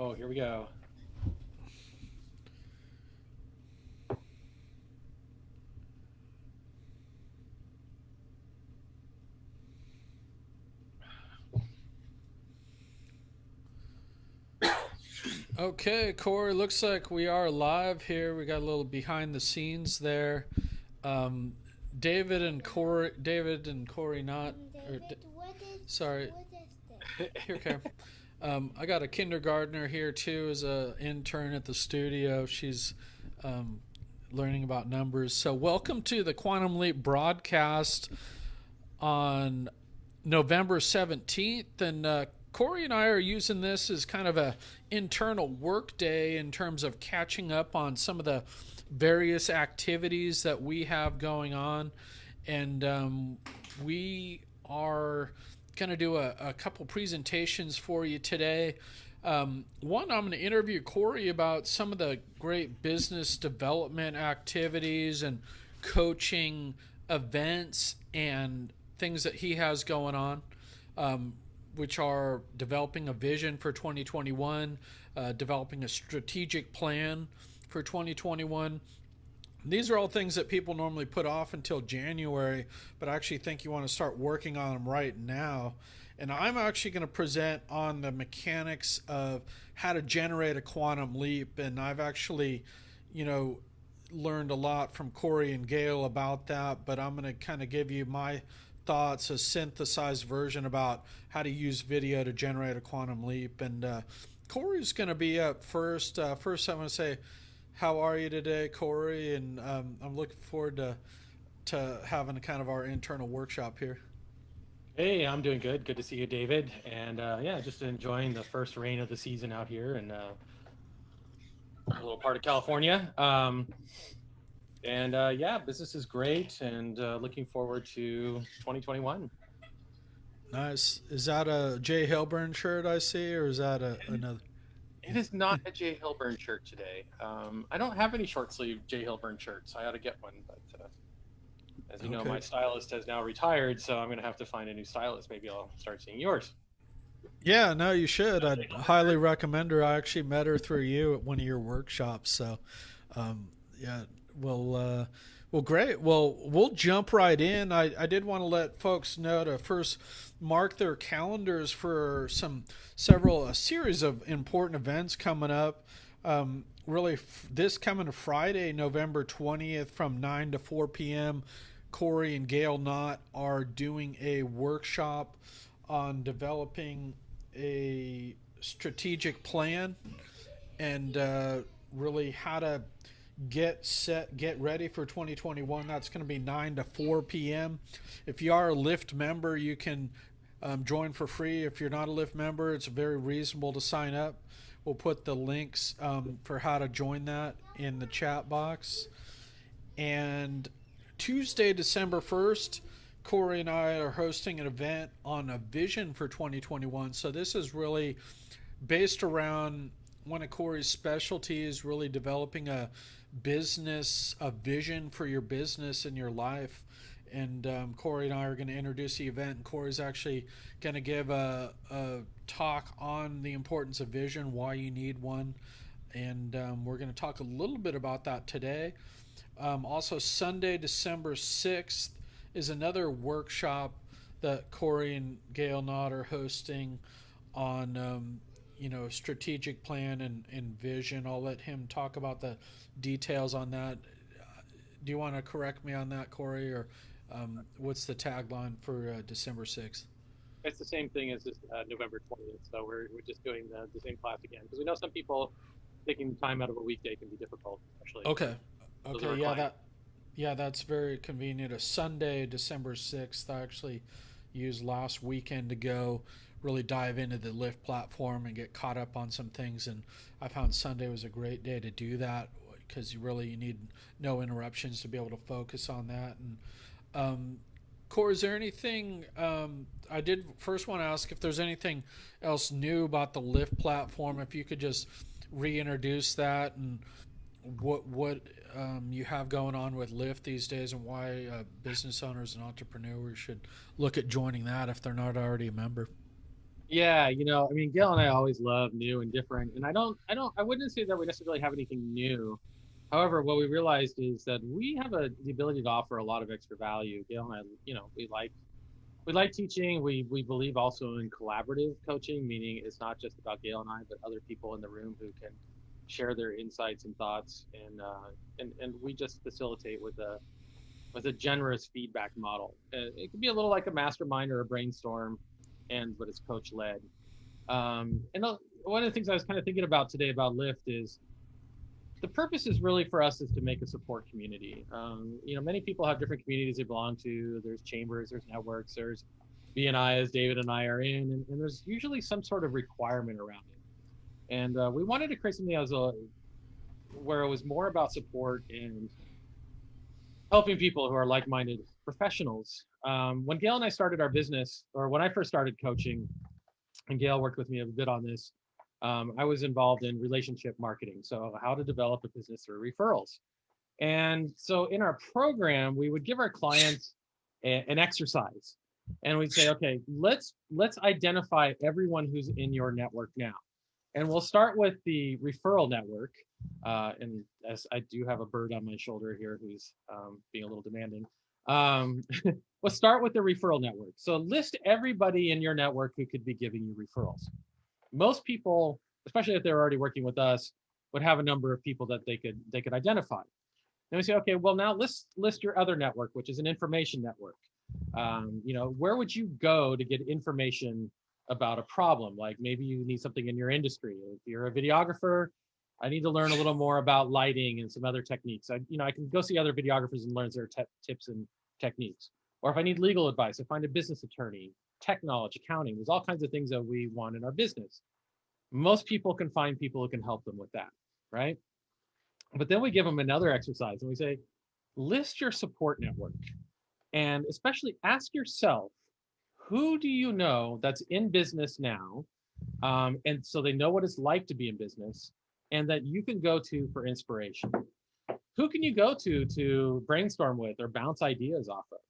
Oh, here we go. Okay, Corey, looks like we are live here. We got a little behind the scenes there. Um, David and Cory, not. Or, David, sorry, what is this? here, okay. I got a kindergartner here too as a intern at the studio. She's um, learning about numbers. So, welcome to the Quantum Leap broadcast on November 17th. And Corey and I are using this as kind of a internal work day in terms of catching up on some of the various activities that we have going on. And we are going to do a couple presentations for you today. One, I'm going to interview Corey about some of the great business development activities and coaching events and things that he has going on, which are developing a vision for 2021, developing a strategic plan for 2021. These are all things that people normally put off until January, but I actually think you want to start working on them right now. And I'm actually going to present on the mechanics of how to generate a quantum leap. And I've actually, you know, learned a lot from Corey and Gail about that, but I'm going to kind of give you my thoughts, a synthesized version about how to use video to generate a quantum leap. And Corey's going to be up first. First, I'm going to say, how are you today, Corey? And I'm looking forward to having kind of our internal workshop here. Hey, I'm doing good. Good to see you, David. And yeah, just enjoying the first rain of the season out here in a little part of California. And yeah, business is great, and looking forward to 2021. Nice. Is that a Jay Hilburn shirt I see, or is that another? It is not a Jay Hilburn shirt today. I don't have any short sleeve Jay Hilburn shirts. I ought to get one, but as you know, my Okay. stylist has now retired, so I'm going to have to find a new stylist. Maybe I'll start seeing yours. Yeah, no, you should. I'd highly recommend her. I actually met her through you at one of your workshops. So, um, yeah, well, well, great. Well, we'll jump right in. I did want to let folks know to first mark their calendars for several a series of important events coming up. Really, this coming Friday, November 20th, from 9 to 4 p.m. Corey and Gail Nott are doing a workshop on developing a strategic plan and really how to get ready for 2021. That's going to be 9 to 4 p.m. If you are a Lyft member, you can join for free. If you're not a Lyft member, it's very reasonable to sign up. We'll put the links for how to join that in the chat box. And Tuesday, December 1st, Corey and I are hosting an event on a vision for 2021. So this is really based around one of Corey's specialties, really developing a vision for your business and your life. And Corey and I are going to introduce the event, and Corey's actually going to give a talk on the importance of vision, why you need one, and we're going to talk a little bit about that today. Also, Sunday, December 6th, is another workshop that Corey and Gail Nott are hosting on, strategic plan and vision. I'll let him talk about the details on that. Do you want to correct me on that, Corey, or what's the tagline for December 6th? It's the same thing as this November 20th. So we're just doing the same class again because we know some people taking time out of a weekday can be difficult, especially Okay. those are Okay. our Yeah. clients. That's very convenient. A Sunday, December 6th. I actually used last weekend to go really dive into the Lyft platform and get caught up on some things. And I found Sunday was a great day to do that because you need no interruptions to be able to focus on that. And Core, is there anything? I did first want to ask if there's anything else new about the Lyft platform. If you could just reintroduce that and what you have going on with Lyft these days, and why business owners and entrepreneurs should look at joining that if they're not already a member. Yeah, I mean, Gail and I always love new and different, and I wouldn't say that we necessarily have anything new. However, what we realized is that we have the ability to offer a lot of extra value. Gail and I, we like teaching. We believe also in collaborative coaching, meaning it's not just about Gail and I, but other people in the room who can share their insights and thoughts, and we just facilitate with a generous feedback model. It could be a little like a mastermind or a brainstorm, but it's coach led. One of the things I was kind of thinking about today about Lyft is the purpose is really for us is to make a support community. Many people have different communities they belong to. There's chambers, there's networks, there's BNI as David and I are in, and there's usually some sort of requirement around it. And we wanted to create something where it was more about support and helping people who are like-minded professionals. When Gail and I started our business, or when I first started coaching, and Gail worked with me a bit on this, I was involved in relationship marketing. So how to develop a business through referrals. And so in our program, we would give our clients an exercise, and we'd say, okay, let's identify everyone who's in your network now. And we'll start with the referral network. And as I do have a bird on my shoulder here who's being a little demanding. We'll start with the referral network. So list everybody in your network who could be giving you referrals. Most people, especially if they're already working with us, would have a number of people that they could identify. Then we say, okay, well now list your other network, which is an information network. Where would you go to get information about a problem? Like maybe you need something in your industry. If you're a videographer, I need to learn a little more about lighting and some other techniques. I can go see other videographers and learn their tips and techniques. Or if I need legal advice, I find a business attorney, tech knowledge, accounting. There's all kinds of things that we want in our business. Most people can find people who can help them with that, right? But then we give them another exercise and we say, list your support network. And especially ask yourself, who do you know that's in business now? And so they know what it's like to be in business and that you can go to for inspiration. Who can you go to brainstorm with or bounce ideas off of?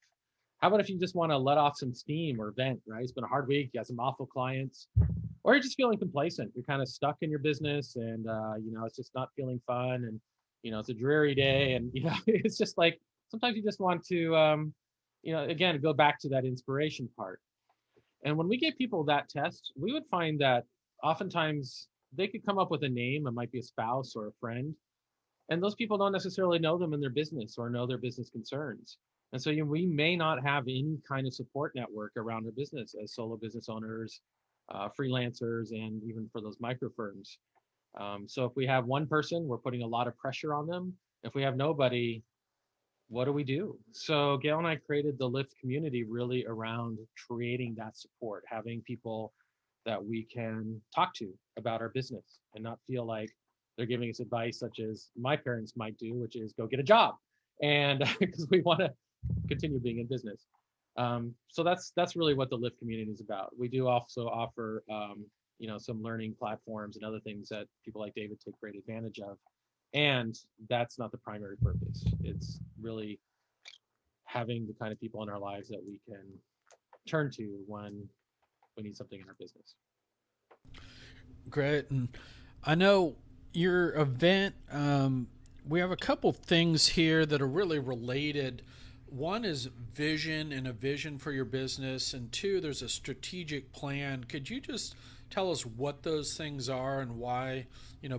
How about if you just want to let off some steam or vent, right? It's been a hard week, you got some awful clients, or you're just feeling complacent. You're kind of stuck in your business and, it's just not feeling fun. And, it's a dreary day. And, it's just like, sometimes you just want to, again, go back to that inspiration part. And when we gave people that test, we would find that oftentimes they could come up with a name. It might be a spouse or a friend. And those people don't necessarily know them in their business or know their business concerns. And so we may not have any kind of support network around our business as solo business owners, freelancers, and even for those micro firms. So if we have one person, we're putting a lot of pressure on them. If we have nobody, what do we do? So Gail and I created the Lyft community really around creating that support, having people that we can talk to about our business and not feel like they're giving us advice such as my parents might do, which is go get a job. And because we want to continue being in business. So that's really what the Lyft community is about. We do also offer, some learning platforms and other things that people like David take great advantage of. And that's not the primary purpose. It's really having the kind of people in our lives that we can turn to when we need something in our business. Great. And I know your event, we have a couple things here that are really related. One is vision and a vision for your business, and two, there's a strategic plan. Could you just tell us what those things are and why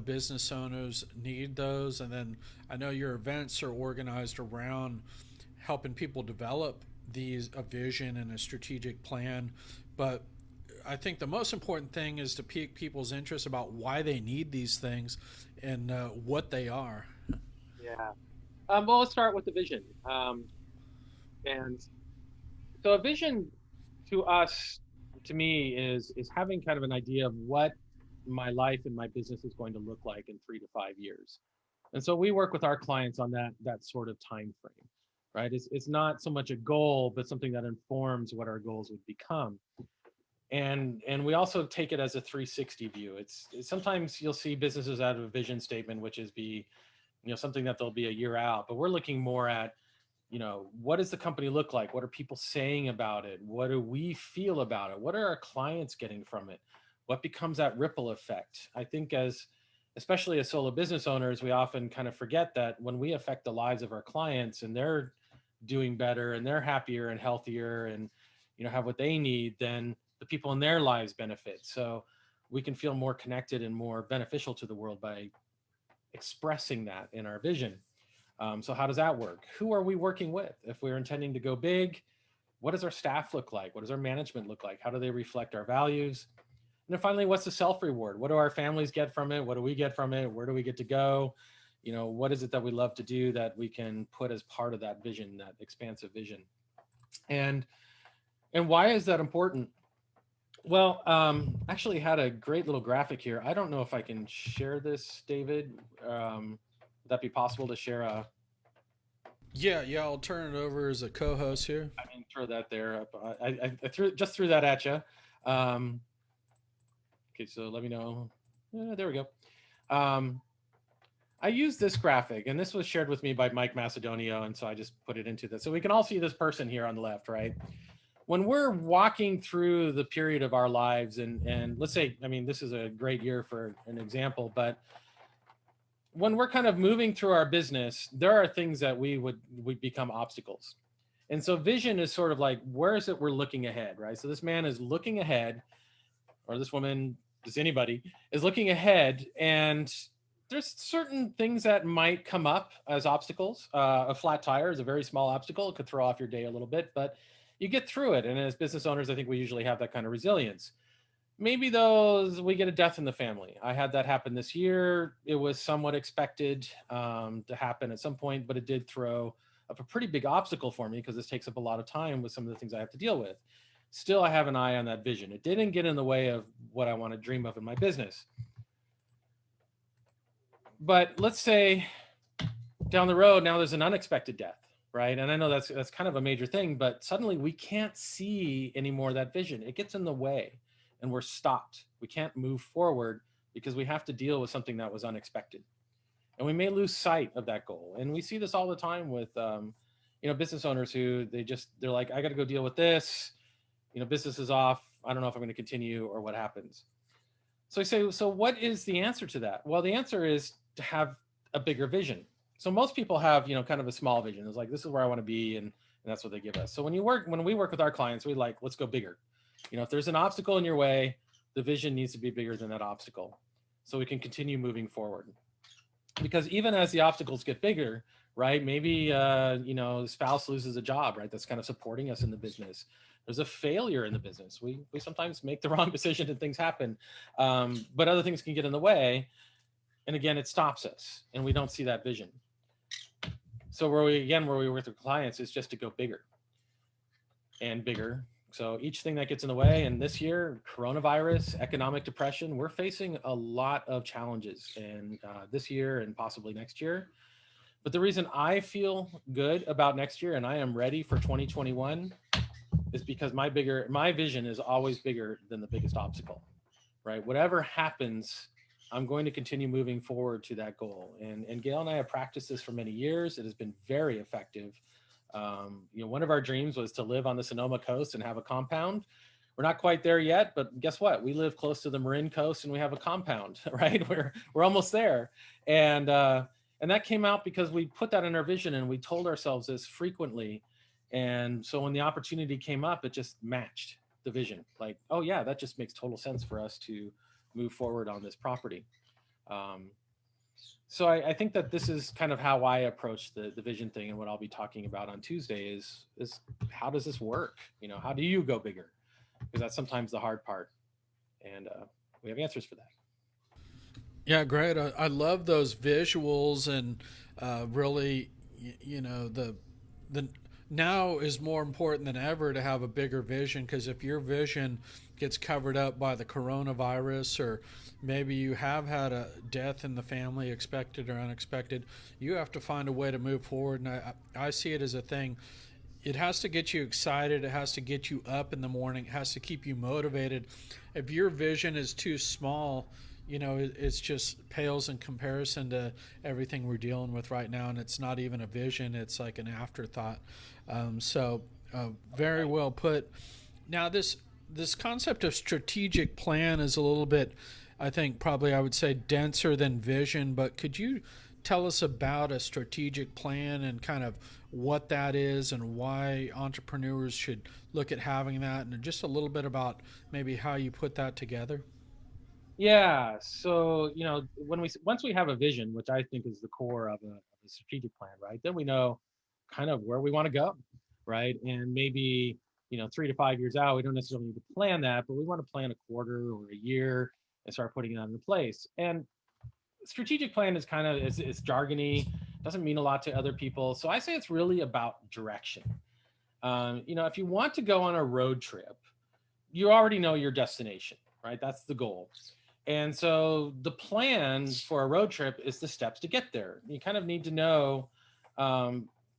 business owners need those? And then I know your events are organized around helping people develop a vision and a strategic plan, but I think the most important thing is to pique people's interest about why they need these things and what they are. Yeah. Well, let's start with the vision. And so a vision to us, to me, is having kind of an idea of what my life and my business is going to look like in 3 to 5 years. And so we work with our clients on that sort of time frame, right? It's not so much a goal, but something that informs what our goals would become. And we also take it as a 360 view. It's sometimes you'll see businesses have a vision statement, which is something that they'll be a year out, but we're looking more at what does the company look like? What are people saying about it? What do we feel about it? What are our clients getting from it? What becomes that ripple effect? I think especially as solo business owners, we often kind of forget that when we affect the lives of our clients and they're doing better and they're happier and healthier and, have what they need, then the people in their lives benefit. So we can feel more connected and more beneficial to the world by expressing that in our vision. So how does that work? Who are we working with? If we're intending to go big, what does our staff look like? What does our management look like? How do they reflect our values? And then finally, what's the self-reward? What do our families get from it? What do we get from it? Where do we get to go? What is it that we love to do that we can put as part of that vision, that expansive vision? And why is that important? Well, actually had a great little graphic here. I don't know if I can share this, David. Would that be possible to share Yeah, I'll turn it over as a co-host here. I mean, throw that there. I threw that at you. Okay, so let me know. There we go. I used this graphic, and this was shared with me by Mike Macedonio, and so I just put it into this. So we can all see this person here on the left, right? When we're walking through the period of our lives, and let's say, I mean, this is a great year for an example, but when we're kind of moving through our business, there are things that we become obstacles. And so vision is sort of like, where is it we're looking ahead, right? So this man is looking ahead, or this woman, just anybody, is looking ahead, and there's certain things that might come up as obstacles. A flat tire is a very small obstacle. It could throw off your day a little bit, but you get through it. And as business owners, I think we usually have that kind of resilience. Maybe we get a death in the family. I had that happen this year. It was somewhat expected to happen at some point, but it did throw up a pretty big obstacle for me because this takes up a lot of time with some of the things I have to deal with. Still, I have an eye on that vision. It didn't get in the way of what I want to dream of in my business. But let's say down the road, now there's an unexpected death, right? And I know that's kind of a major thing, but suddenly we can't see any more of that vision. It gets in the way and we're stopped. We can't move forward because we have to deal with something that was unexpected. And we may lose sight of that goal. And we see this all the time with, business owners who they're like, I got to go deal with this. Business is off. I don't know if I'm going to continue or what happens. So I say, so what is the answer to that? Well, the answer is to have a bigger vision. So most people have, kind of a small vision. It's like, this is where I want to be. And that's what they give us. So when we work with our clients, we like, let's go bigger. If there's an obstacle in your way, the vision needs to be bigger than that obstacle so we can continue moving forward. Because even as the obstacles get bigger, right? Maybe, the spouse loses a job, right? That's kind of supporting us in the business. There's a failure in the business. We sometimes make the wrong decision and things happen, but other things can get in the way. And again, it stops us and we don't see that vision. So where we work with clients is just to go bigger and bigger. So each thing that gets in the way, and this year, coronavirus, economic depression, we're facing a lot of challenges and this year and possibly next year. But the reason I feel good about next year and I am ready for 2021 is because my vision is always bigger than the biggest obstacle, right? Whatever happens, I'm going to continue moving forward to that goal. And Gail and I have practiced this for many years. It has been very effective. One of our dreams was to live on the Sonoma coast and have a compound. We're not quite there yet, but guess what? We live close to the Marin coast and we have a compound, right? We're almost there. And that came out because we put that in our vision and we told ourselves this frequently. And so when the opportunity came up, it just matched the vision. Like, oh yeah, that just makes total sense for us to move forward on this property. So I think that this is kind of how I approach the vision thing, and what I'll be talking about on Tuesday is how does this work? How do you go bigger? Because that's sometimes the hard part, and we have answers for that. Yeah, great. I love those visuals, and really, the now is more important than ever to have a bigger vision, because if your vision gets covered up by the coronavirus, or maybe you have had a death in the family, expected or unexpected, you have to find a way to move forward. And I see it as a thing. It has to get you excited. It has to get you up in the morning. It has to keep you motivated. If your vision is too small, it's just pales in comparison to everything we're dealing with right now, and it's not even a vision; it's like an afterthought. Very well put. Now, this concept of strategic plan is a little bit, I think, probably I would say denser than vision. But could you tell us about a strategic plan and kind of what that is and why entrepreneurs should look at having that, and just a little bit about maybe how you put that together? Yeah. So, once we have a vision, which I think is the core of a strategic plan, right? Then we know kind of where we want to go, right? And maybe, 3 to 5 years out, we don't necessarily need to plan that, but we want to plan a quarter or a year and start putting that into place. And strategic plan is kind of it's jargony, doesn't mean a lot to other people. So I say it's really about direction. If you want to go on a road trip, you already know your destination, right? That's the goal. And so the plan for a road trip is the steps to get there. You kind of need to know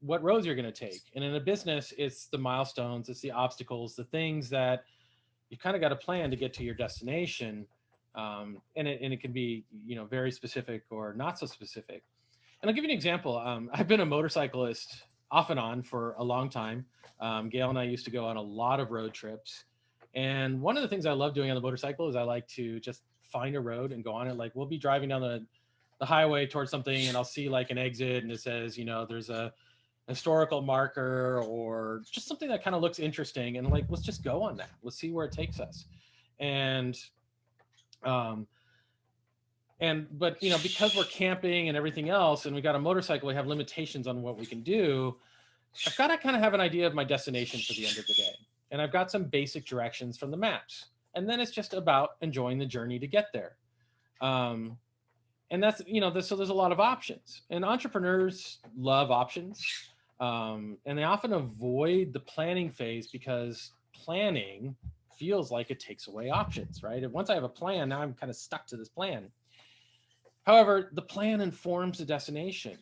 what roads you're going to take. And in a business, it's the milestones, it's the obstacles, the things that you kind of got to plan to get to your destination. And it can be, very specific or not so specific. And I'll give you an example. I've been a motorcyclist off and on for a long time. Gail and I used to go on a lot of road trips. And one of the things I love doing on the motorcycle is I like to just find a road and go on it. Like we'll be driving down the highway towards something and I'll see like an exit and it says, there's a historical marker or just something that kind of looks interesting. And like, let's just go on that. Let's see where it takes us. And, but because we're camping and everything else, and we got a motorcycle, we have limitations on what we can do. I've got to kind of have an idea of my destination for the end of the day. And I've got some basic directions from the maps. And then it's just about enjoying the journey to get there. And that's, so there's a lot of options. And entrepreneurs love options. And they often avoid the planning phase because planning feels like it takes away options, right? And once I have a plan, now I'm kind of stuck to this plan. However, the plan informs the destination.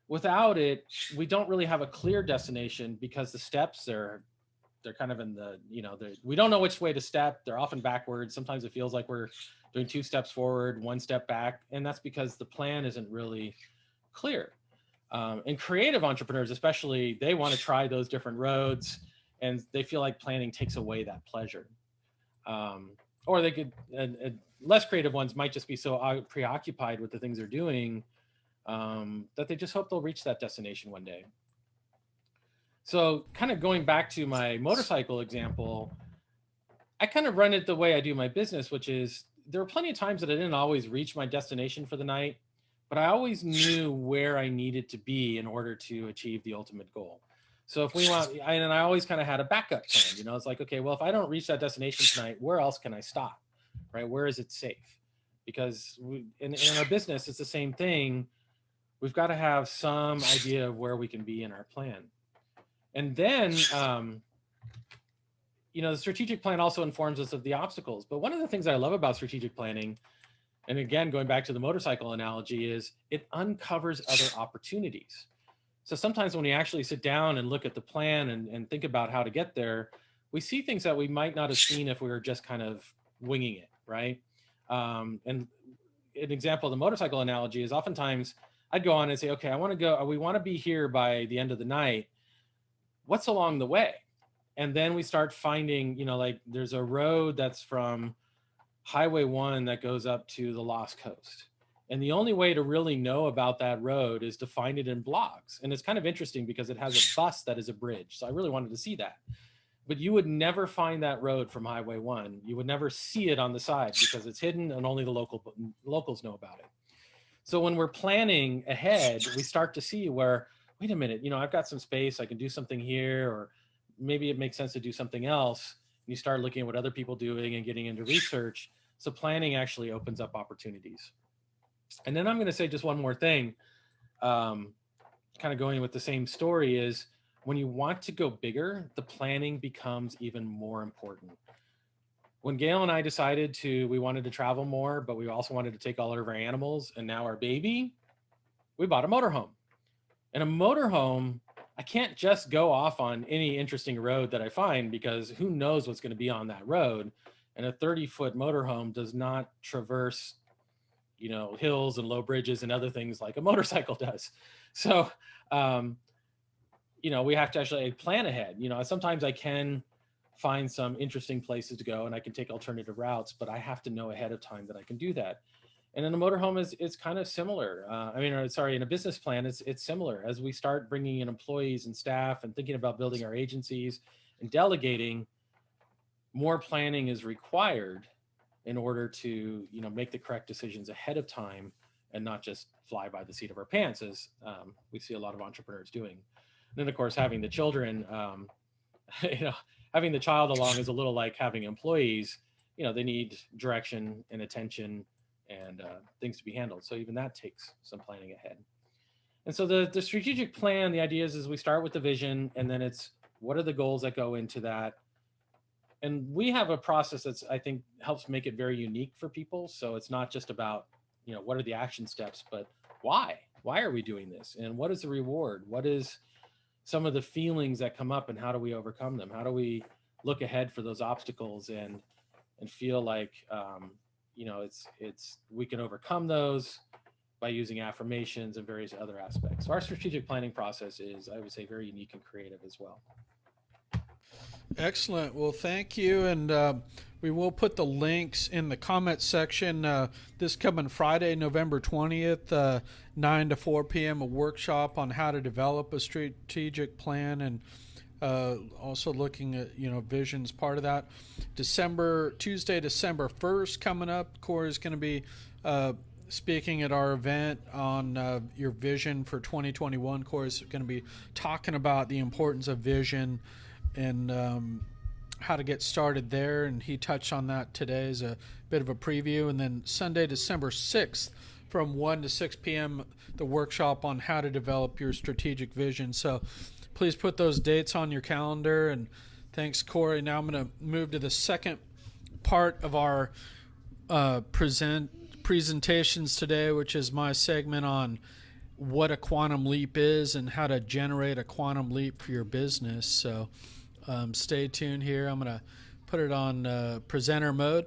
Without it, we don't really have a clear destination because the steps they're kind of in the, we don't know which way to step. They're often backwards. Sometimes it feels like we're doing 2 steps forward, 1 step back. And that's because the plan isn't really clear. And creative entrepreneurs, especially, they want to try those different roads and they feel like planning takes away that pleasure. Or they could, less creative ones might just be so preoccupied with the things they're doing that they just hope they'll reach that destination one day. So kind of going back to my motorcycle example, I kind of run it the way I do my business, which is there were plenty of times that I didn't always reach my destination for the night, but I always knew where I needed to be in order to achieve the ultimate goal. So if we want, and I always kind of had a backup plan, it's like, okay, well, if I don't reach that destination tonight, where else can I stop, right? Where is it safe? Because in our business, it's the same thing. We've got to have some idea of where we can be in our plan. And then, the strategic plan also informs us of the obstacles. But one of the things I love about strategic planning, and again, going back to the motorcycle analogy, is it uncovers other opportunities. So sometimes when we actually sit down and look at the plan and think about how to get there, we see things that we might not have seen if we were just kind of winging it, right? And an example of the motorcycle analogy is oftentimes I'd go on and say, okay, we want to be here by the end of the night. What's along the way? And then we start finding, like there's a road that's from Highway 1 that goes up to the Lost Coast. And the only way to really know about that road is to find it in blogs. And it's kind of interesting because it has a bus that is a bridge. So I really wanted to see that. But you would never find that road from Highway 1. You would never see it on the side because it's hidden and only the locals know about it. So when we're planning ahead, we start to see where, wait a minute, I've got some space, I can do something here, or maybe it makes sense to do something else. And you start looking at what other people are doing and getting into research. So planning actually opens up opportunities. And then I'm going to say just one more thing, kind of going with the same story, is when you want to go bigger, the planning becomes even more important. When Gail and I decided we wanted to travel more, but we also wanted to take all of our animals and now our baby, we bought a motorhome. And a motorhome, I can't just go off on any interesting road that I find because who knows what's going to be on that road. And a 30-foot motorhome does not traverse hills and low bridges and other things like a motorcycle does. So, we have to actually plan ahead. Sometimes I can find some interesting places to go and I can take alternative routes, but I have to know ahead of time that I can do that. And in a motorhome it's kind of similar. In a business plan, it's similar. As we start bringing in employees and staff and thinking about building our agencies and delegating, more planning is required in order to, make the correct decisions ahead of time and not just fly by the seat of our pants, as we see a lot of entrepreneurs doing. And then, of course, having the children, having the child along is a little like having employees. They need direction and attention and things to be handled. So even that takes some planning ahead. And so the strategic plan, the idea is we start with the vision, and then it's what are the goals that go into that. And we have a process that's, I think, helps make it very unique for people. So it's not just about, what are the action steps, but why? Why are we doing this? And what is the reward? What is some of the feelings that come up, and how do we overcome them? How do we look ahead for those obstacles and feel like, we can overcome those by using affirmations and various other aspects. So our strategic planning process is, I would say, very unique and creative as well. Excellent. Well, thank you. And we will put the links in the comments section. This coming Friday, November 20th, 9 to 4 p.m., a workshop on how to develop a strategic plan, and also looking at, visions, part of that. Tuesday, December 1st coming up. Cory is going to be speaking at our event on your vision for 2021. Cory is going to be talking about the importance of vision and how to get started there, and he touched on that today as a bit of a preview. And then Sunday, December 6th from 1 to 6 p.m., the workshop on how to develop your strategic vision. So please put those dates on your calendar. And thanks, Cory. Now I'm going to move to the second part of our presentations today, which is my segment on what a quantum leap is and how to generate a quantum leap for your business. So stay tuned here. I'm going to put it on presenter mode.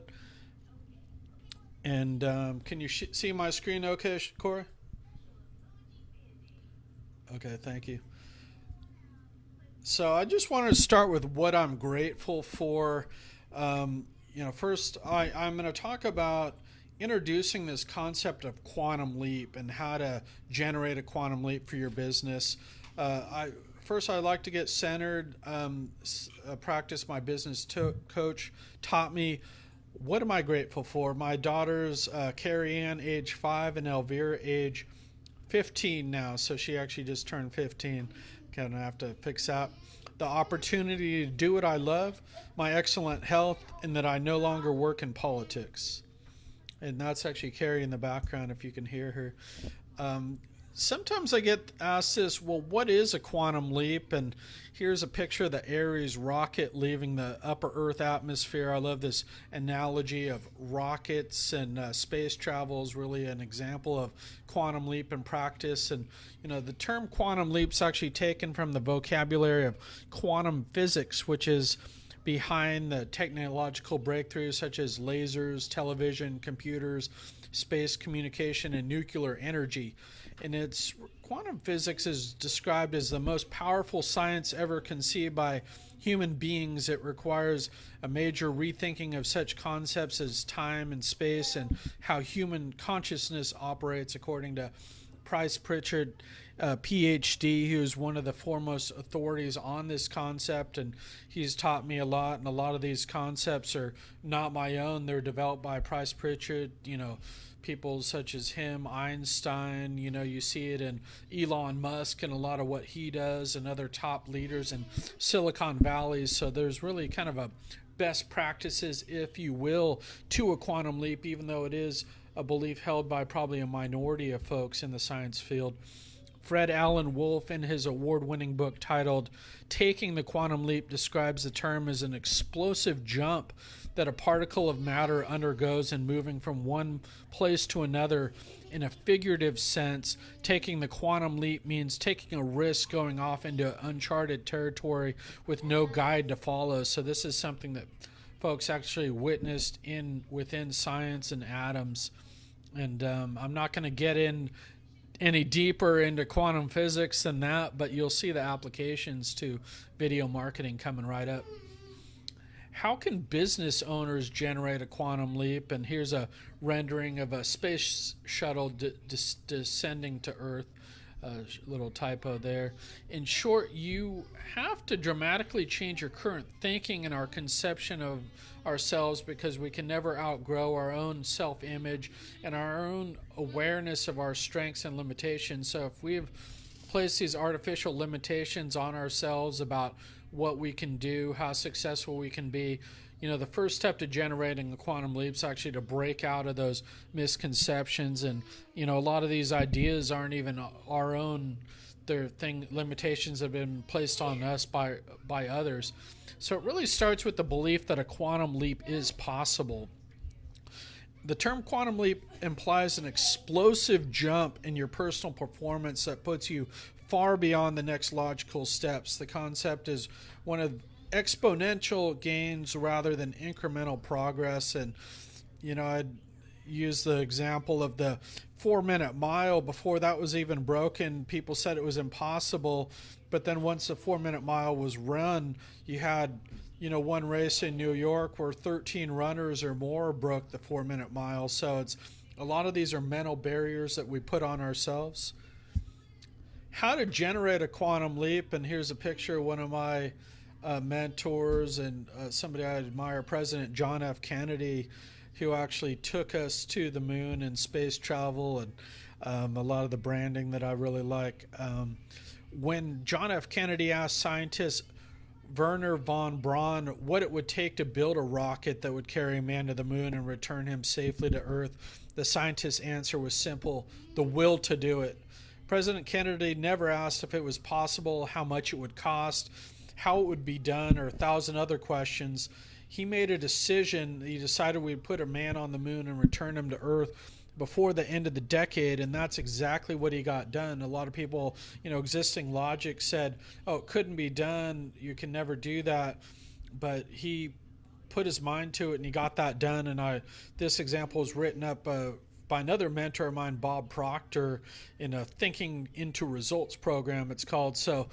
And can you see my screen okay, Cory? Okay, thank you. So I just wanted to start with what I'm grateful for. First, I'm going to talk about introducing this concept of quantum leap and how to generate a quantum leap for your business. First, I'd like to get centered. Practice my business coach taught me, what am I grateful for? My daughters, Carrie Ann, age 5, and Elvira, age 15 now. So she actually just turned 15. Kind of have to fix that. The opportunity to do what I love, my excellent health, and that I no longer work in politics. And that's actually Carrie in the background, if you can hear her. Sometimes I get asked this, well, what is a quantum leap? And here's a picture of the Ares rocket leaving the upper Earth atmosphere. I love this analogy of rockets, and space travel is really an example of quantum leap in practice. And, the term quantum leap is actually taken from the vocabulary of quantum physics, which is behind the technological breakthroughs such as lasers, television, computers, space communication, and nuclear energy. And quantum physics is described as the most powerful science ever conceived by human beings. It requires a major rethinking of such concepts as time and space and how human consciousness operates, according to Price Pritchard, PhD, who is one of the foremost authorities on this concept, and he's taught me a lot. And a lot of these concepts are not my own; they're developed by Price Pritchard. People such as him, Einstein. You see it in Elon Musk and a lot of what he does, and other top leaders in Silicon Valley. So there's really kind of a best practices, if you will, to a quantum leap, even though it is a belief held by probably a minority of folks in the science field. Fred Allen Wolf, in his award-winning book titled Taking the Quantum Leap, describes the term as an explosive jump that a particle of matter undergoes in moving from one place to another. In a figurative sense, taking the quantum leap means taking a risk, going off into uncharted territory with no guide to follow. So this is something that folks actually witnessed within science and atoms. And I'm not going to get in any deeper into quantum physics than that, but you'll see the applications to video marketing coming right up. How can business owners generate a quantum leap? And here's a rendering of a space shuttle descending to Earth. Little typo there. In short, you have to dramatically change your current thinking and our conception of ourselves, because we can never outgrow our own self-image and our own awareness of our strengths and limitations. So if we've placed these artificial limitations on ourselves about what we can do, how successful we can be, the first step to generating the quantum leap is actually to break out of those misconceptions. And, a lot of these ideas aren't even our own. They're limitations that have been placed on us by others. So it really starts with the belief that a quantum leap is possible. The term quantum leap implies an explosive jump in your personal performance that puts you far beyond the next logical steps. The concept is one of exponential gains rather than incremental progress. And I'd use the example of the 4-minute mile. Before that was even broken, people said it was impossible, but then once the 4-minute mile was run, you had one race in New York where 13 runners or more broke the 4-minute mile. So it's a lot of these are mental barriers that we put on ourselves. How to generate a quantum leap, and here's a picture of one of my mentors and somebody I admire, President John F. Kennedy, who actually took us to the moon and space travel, and a lot of the branding that I really like. When John F. Kennedy asked scientist Werner von Braun what it would take to build a rocket that would carry a man to the moon and return him safely to Earth, the scientist's answer was simple: the will to do it. President Kennedy never asked if it was possible, how much it would cost, how it would be done, or 1,000 other questions. He made a decision. He decided we'd put a man on the moon and return him to Earth before the end of the decade, and that's exactly what he got done. A lot of people, existing logic said, oh, it couldn't be done, you can never do that, but he put his mind to it and he got that done. And this example was written up by another mentor of mine, Bob Proctor, in a Thinking into Results program, it's called. So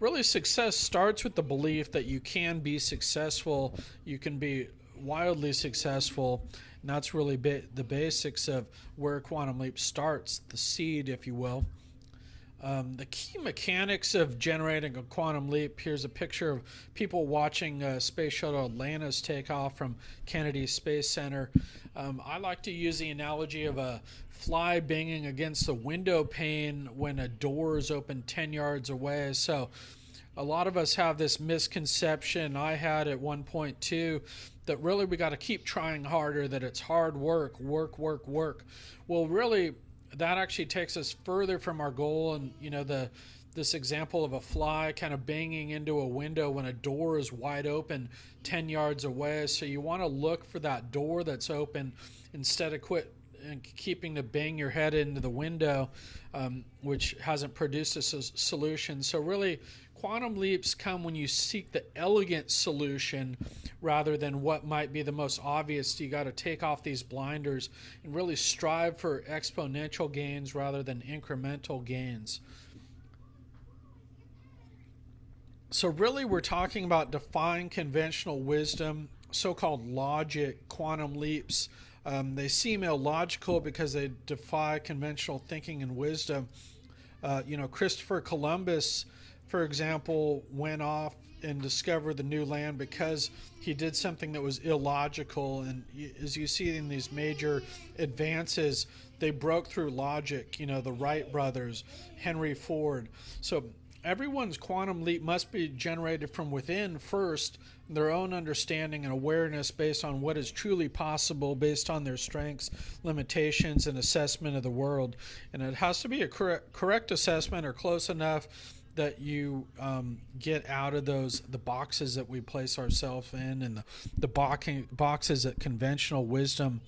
really, success starts with the belief that you can be successful, you can be wildly successful, and that's really the basics of where Quantum Leap starts, the seed, if you will. The key mechanics of generating a quantum leap. Here's a picture of people watching Space Shuttle Atlantis take off from Kennedy Space Center. I like to use the analogy of a fly banging against the window pane when a door is open 10 yards away. So a lot of us have this misconception, I had at one point too, that really we got to keep trying harder, that it's hard work. Well, really, that actually takes us further from our goal. And this example of a fly kind of banging into a window when a door is wide open 10 yards away. So you want to look for that door that's open instead of keeping to bang your head into the window, which hasn't produced a solution. So really, quantum leaps come when you seek the elegant solution rather than what might be the most obvious. You got to take off these blinders and really strive for exponential gains rather than incremental gains. So really, we're talking about defying conventional wisdom, so-called logic, quantum leaps. They seem illogical because they defy conventional thinking and wisdom. Christopher Columbus, for example, went off and discovered the new land because he did something that was illogical. And as you see in these major advances, they broke through logic. The Wright brothers, Henry Ford. So everyone's quantum leap must be generated from within first, their own understanding and awareness based on what is truly possible, based on their strengths, limitations, and assessment of the world. And it has to be a correct assessment, or close enough that you get out of the boxes that we place ourselves in, and the boxes that conventional wisdom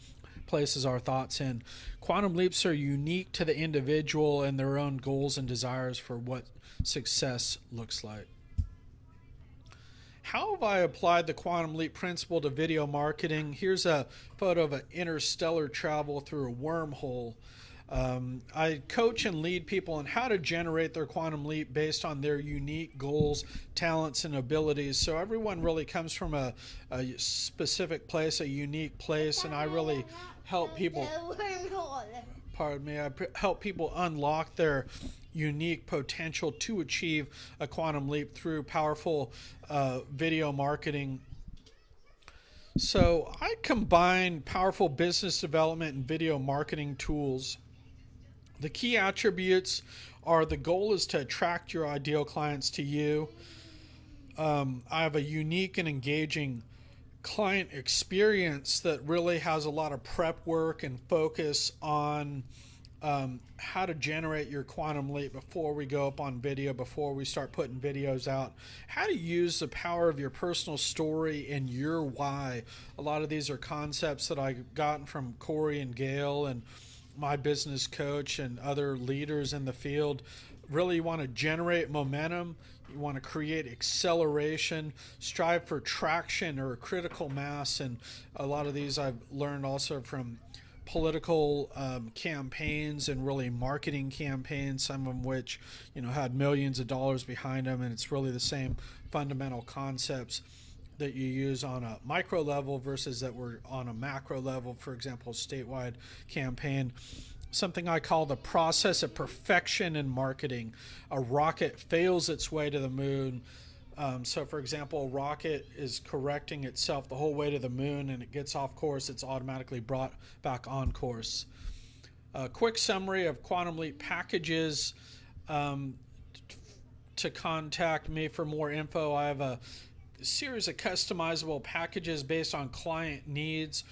places our thoughts in. Quantum leaps are unique to the individual and their own goals and desires for what success looks like. how have I applied the quantum leap principle to video marketing? Here's a photo of an interstellar travel through a wormhole. I coach and lead people on how to generate their quantum leap based on their unique goals, talents, and abilities. So everyone really comes from a specific place, a unique place, and I really help people. Pardon me. I help people unlock their unique potential to achieve a quantum leap through powerful video marketing. So I combine powerful business development and video marketing tools. The key attributes are: the goal is to attract your ideal clients to you. I have a unique and engaging client experience that really has a lot of prep work and focus on how to generate your quantum leap before we go up on video, before we start putting videos out, how to use the power of your personal story and your why. A lot of these are concepts that I've gotten from Cory and Gail and my business coach and other leaders in the field. Really, you want to generate momentum. You want to create acceleration, strive for traction or a critical mass. And a lot of these I've learned also from political campaigns and really marketing campaigns, some of which, had millions of dollars behind them. And it's really the same fundamental concepts that you use on a micro level versus that were on a macro level. For example, statewide campaign, something I call the process of perfection in marketing. A rocket fails its way to the moon. So for example, a rocket is correcting itself the whole way to the moon and it gets off course, it's automatically brought back on course. A quick summary of Quantum Leap packages. To contact me for more info, I have a series of customizable packages based on client needs.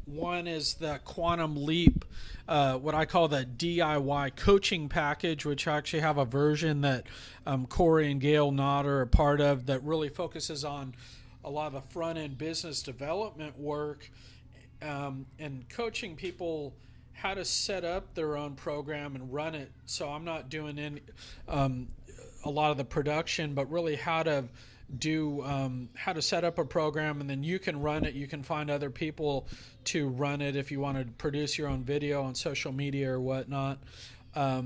One is the Quantum Leap, what I call the DIY coaching package, which I actually have a version that Cory and Gail Nott are a part of that really focuses on a lot of the front-end business development work and coaching people how to set up their own program and run it. So I'm not doing any, a lot of the production, but really how to set up a program, and then you can run it. You can find other people to run it if you want to produce your own video on social media or whatnot. I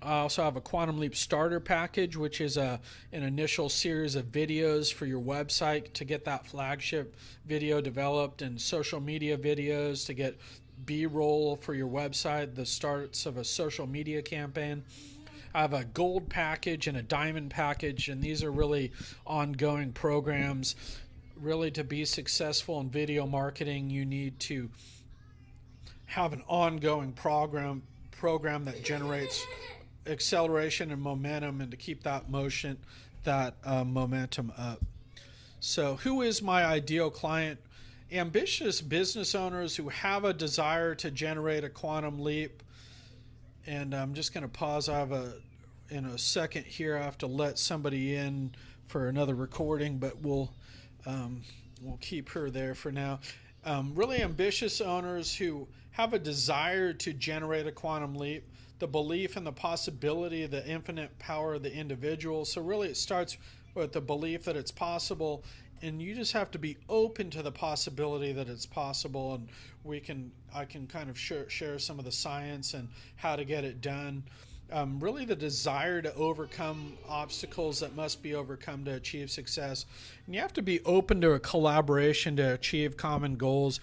also have a Quantum Leap starter package, which is an initial series of videos for your website to get that flagship video developed, and social media videos to get B-roll for your website, the starts of a social media campaign. I have a gold package and a diamond package, and these are really ongoing programs. Really, to be successful in video marketing, you need to have an ongoing program that generates acceleration and momentum, and to keep that momentum up. So who is my ideal client? Ambitious business owners who have a desire to generate a quantum leap. And I'm just going to pause. In a second here, I have to let somebody in for another recording, but we'll keep her there for now. Really ambitious owners who have a desire to generate a quantum leap, the belief in the possibility of the infinite power of the individual. So really it starts with the belief that it's possible, and you just have to be open to the possibility that it's possible. And I can kind of share some of the science and how to get it done. Really the desire to overcome obstacles that must be overcome to achieve success. And you have to be open to a collaboration to achieve common goals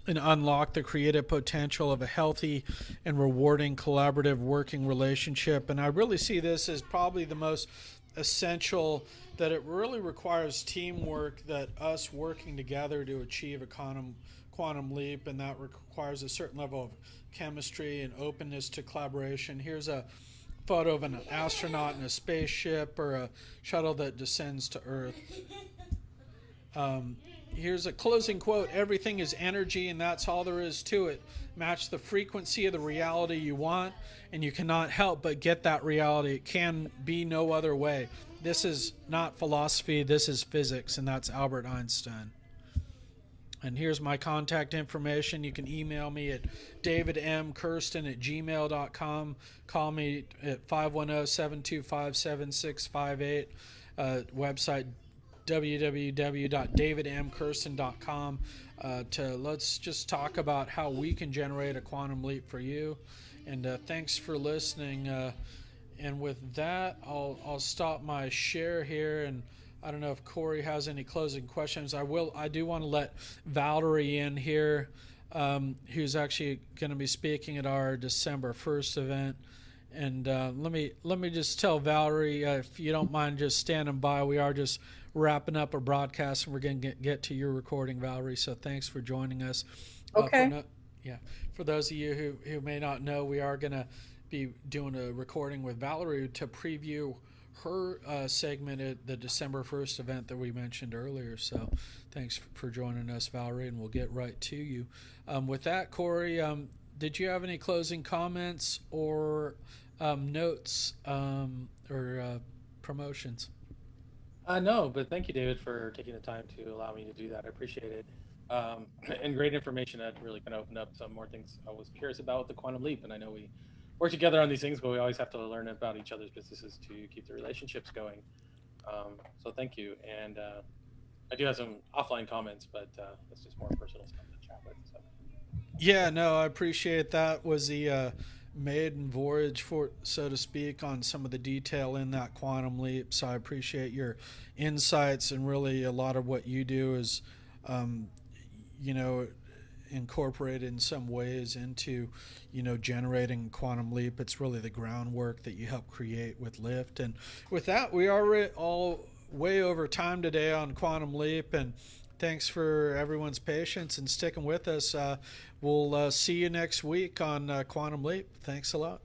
and unlock the creative potential of a healthy and rewarding collaborative working relationship. And I really see this as probably the most essential, that it really requires teamwork, that us working together to achieve a quantum leap, and that requires a certain level of chemistry and openness to collaboration. Here's a photo of an astronaut in a spaceship or a shuttle that descends to Earth. Here's a closing quote: everything is energy, and that's all there is to it. Match the frequency of the reality you want, and you cannot help but get that reality. It can be no other way. This is not philosophy, this is physics, and that's Albert Einstein. And here's my contact information. You can email me at davidmkersten@gmail.com. Call me at 510-725-7658. Website www.davidandkersten.com to let's just talk about how we can generate a quantum leap for you. And thanks for listening. And with that, I'll stop my share here, and I don't know if Cory has any closing questions. I do want to let Valerie in here, who's actually going to be speaking at our December 1st event. And let me just tell Valerie, if you don't mind just standing by, we are just wrapping up a broadcast, and we're going to get to your recording, Valerie. So thanks for joining us. Okay. For those of you who may not know, we are going to be doing a recording with Valerie to preview her segment at the December 1st event that we mentioned earlier. So thanks for joining us, Valerie, and we'll get right to you. With that, Cory, did you have any closing comments or notes or promotions? No, but thank you, David, for taking the time to allow me to do that. I appreciate it. And great information that really kind of opened up some more things I was curious about with the quantum leap. And I know we work together on these things, but we always have to learn about each other's businesses to keep the relationships going. So thank you. And I do have some offline comments, but it's just more personal stuff to chat with. So. Yeah, no, I appreciate that. Was the maiden voyage, for so to speak, on some of the detail in that quantum leap. So I appreciate your insights, and really a lot of what you do is, incorporated in some ways into, generating quantum leap. It's really the groundwork that you help create with Lyft. And with that, we are all way over time today on quantum leap, and thanks for everyone's patience and sticking with us. We'll see you next week on Quantum Leap. Thanks a lot.